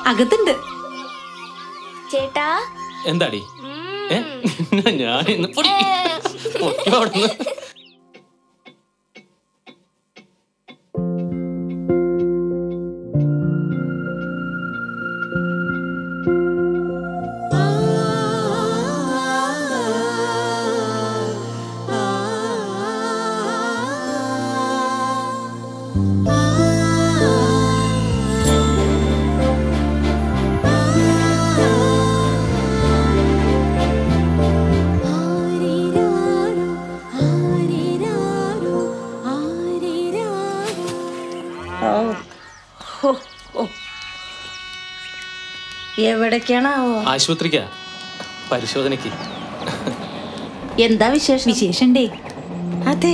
അകത്തുണ്ട്. ചേട്ടാ എന്താടി? ഞാൻ എവിടേക്കാണാവോ? ആശുപത്രിക്കാ, പരിശോധനയ്ക്ക്. എന്താ വിശേഷം? വിശേഷണ്ടേ? അതെ,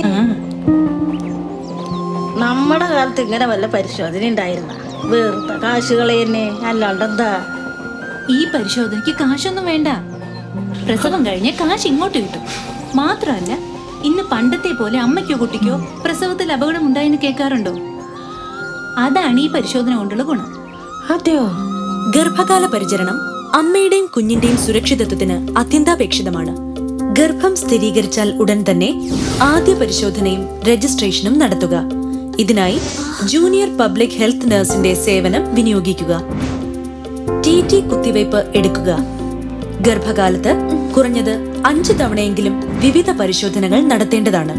നമ്മുടെ കാലത്ത് ഇങ്ങനെ വല്ല പരിശോധന ഉണ്ടായിരുന്ന? വെറുതെ കാശുകളെ തന്നെ, അല്ലാണ്ട് എന്താ? ഈ പരിശോധനയ്ക്ക് കാശൊന്നും വേണ്ട. പ്രസവം കഴിഞ്ഞ് കാശ് ഇങ്ങോട്ട് കിട്ടും. മാത്രമല്ല, ഇന്ന് പണ്ടത്തെ പോലെ അമ്മയ്ക്കോ കുട്ടിക്കോ പ്രസവത്തിൽ അപകടം ഉണ്ടായെന്ന് കേൾക്കാറുണ്ടോ? അതാണ് ഈ പരിശോധന കൊണ്ടുള്ള ഗുണം. അതെയോ? ഗർഭകാല പരിചരണം അമ്മയുടെയും കുഞ്ഞിന്റെയും സുരക്ഷിതത്വത്തിന് അത്യന്താപേക്ഷിതമാണ്. ഗർഭം സ്ഥിരീകരിച്ചാൽ ഉടൻ തന്നെ ആദ്യ പരിശോധനയും രജിസ്ട്രേഷനും നടത്തുക. ഇതിനായി ജൂനിയർ പബ്ലിക് ഹെൽത്ത് നഴ്സിന്റെ സേവനം വിനിയോഗിക്കുക. TT കുത്തിവയ്പ് എടുക്കുക. ഗർഭകാലത്ത് കുറഞ്ഞത് 5 തവണയെങ്കിലും വിവിധ പരിശോധനകൾ നടത്തേണ്ടതാണ്.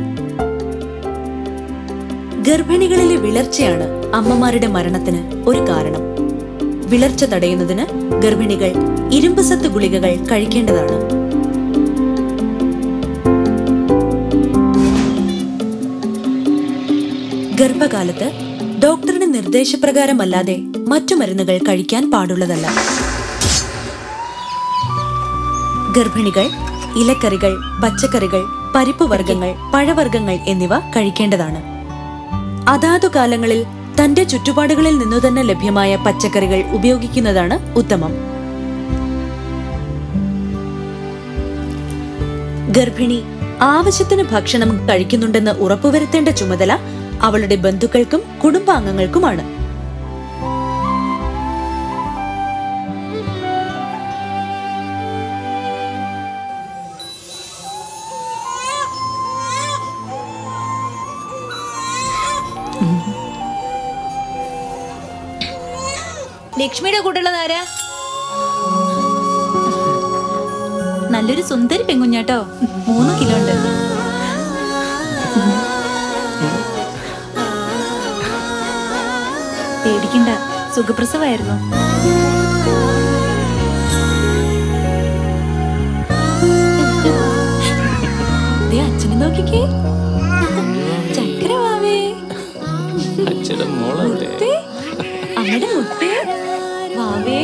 ഗർഭിണികളിലെ വിളർച്ചയാണ് അമ്മമാരുടെ മരണത്തിന് ഒരു കാരണം. വിളർച്ച തടയുന്നതിന് ഗർഭിണികൾ ഇരുമ്പ് സത്ത് ഗുളികകൾ കഴിക്കേണ്ടതാണ്. ഗർഭകാലത്ത് ഡോക്ടറുടെ നിർദ്ദേശപ്രകാരമല്ലാതെ മറ്റു മരുന്നുകൾ കഴിക്കാൻ പാടുള്ളതല്ല. ഗർഭിണികൾ ഇലക്കറികൾ, പച്ചക്കറികൾ, പരിപ്പുവർഗ്ഗങ്ങൾ, പഴവർഗ്ഗങ്ങൾ എന്നിവ കഴിക്കേണ്ടതാണ്. അതാതു കാലങ്ങളിൽ തന്റെ ചുറ്റുപാടുകളിൽ നിന്നു തന്നെ ലഭ്യമായ പച്ചക്കറികൾ ഉപയോഗിക്കുന്നതാണ് ഉത്തമം. ഗർഭിണി ആവശ്യത്തിന് ഭക്ഷണം കഴിക്കുന്നുണ്ടെന്ന് ഉറപ്പുവരുത്തേണ്ട ചുമതല അവളുടെ ബന്ധുക്കൾക്കും കുടുംബാംഗങ്ങൾക്കുമാണ്. ലക്ഷ്മിയുടെ കൂട്ടുള്ളതാരാ? നല്ലൊരു സുന്ദരി പെൺകുഞ്ഞാട്ടോ. 3 കിലോ ഉണ്ട്. പേടിക്കണ്ട, സുഖപ്രസവായിരുന്നു. അച്ഛനെ നോക്കിക്കേ, ചക്കരവാവേ. അച്ഛന്റെ മോളെ അമ്മയുടെ മുത്തേ വാവേ.